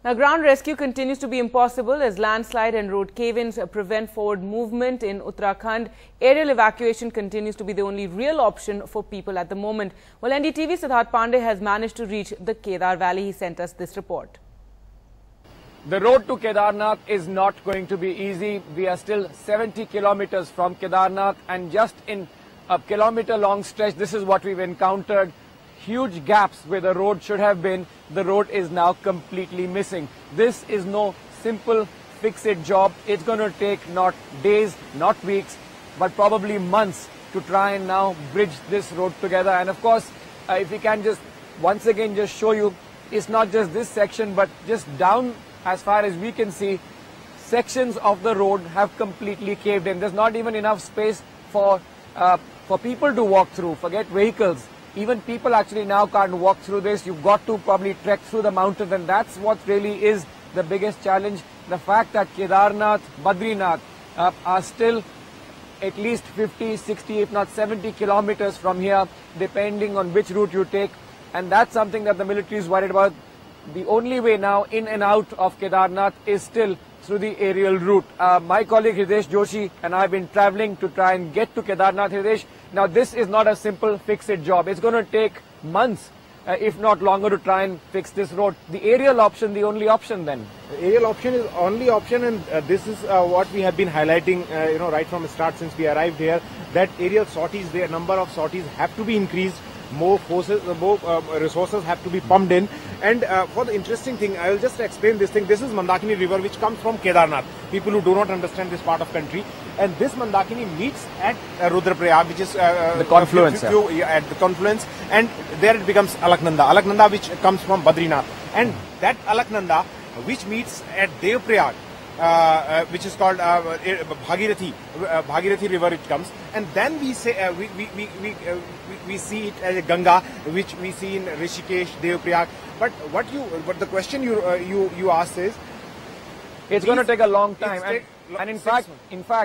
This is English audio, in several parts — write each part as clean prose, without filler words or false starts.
Now, ground rescue continues to be impossible as landslide and road cave-ins prevent forward movement in Uttarakhand. Aerial evacuation continues to be the only real option for people at the moment. Well, NDTV's Siddharth Pandey has managed to reach the Kedar Valley. He sent us this report. The road to Kedarnath is not going to be easy. We are still 70 kilometers from Kedarnath, and just in a kilometer-long stretch, this is what we've encountered. Huge gaps where the road should have been. The road is now completely missing. This is no simple fix-it job. It's going to take not days, not weeks, but probably months to try and now bridge this road together. And of course, if we can just once again just show you, it's not just this section, but just down as far as we can see, sections of the road have completely caved in. There's not even enough space for people to walk through, forget vehicles. Even people actually now can't walk through this. You've got to probably trek through the mountains, and that's what really is the biggest challenge. The fact that Kedarnath, Badrinath are still at least 50, 60, if not 70 kilometers from here, depending on which route you take. And that's something that the military is worried about. The only way now in and out of Kedarnath is still through the aerial route. My colleague Hridesh Joshi and I have been traveling to try and get to Kedarnath. Hridesh, now this is not a simple fix-it job. It's going to take months, if not longer, to try and fix this road. The aerial option, the only option then? The aerial option is only option, and this is what we have been highlighting, right from the start since we arrived here, that aerial sorties, the number of sorties have to be increased. More forces, more resources have to be pumped in. And for the interesting thing, I will just explain this thing. This is Mandakini river, which comes from Kedarnath. People who do not understand this part of country. And this Mandakini meets at Rudraprayag, which is the confluence. At the confluence. And there it becomes Alaknanda. Alaknanda, which comes from Badrinath. And that Alaknanda, which meets at Devprayag, which is called Bhagirathi. Bhagirathi river it comes, and then we say we see it as a Ganga, which we see in Rishikesh, Devprayag. But the question you asked is, it's going to take a long time, and in fact,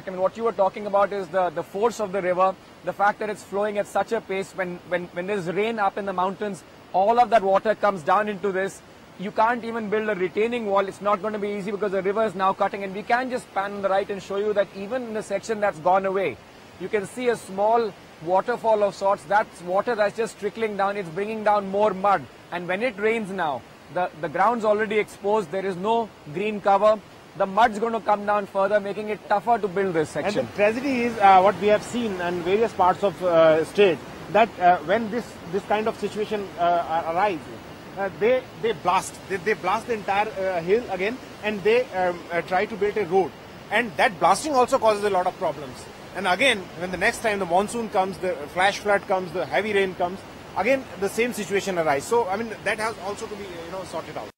I mean, what you were talking about is the force of the river, the fact that it's flowing at such a pace. When there's rain up in the mountains, all of that water comes down into this. You can't even build a retaining wall. It's not going to be easy because the river is now cutting. And we can just pan on the right and show you that even in the section that's gone away, you can see a small waterfall of sorts. That's water that's just trickling down. It's bringing down more mud. And when it rains now, the ground's already exposed. There is no green cover. The mud's going to come down further, making it tougher to build this section. And the tragedy is what we have seen in various parts of state, that when this kind of situation arises, they blast the entire hill again, and they try to build a road, and that blasting also causes a lot of problems. And again, when the next time the monsoon comes, the flash flood comes, the heavy rain comes, again the same situation arises. So I mean, that has also to be sorted out.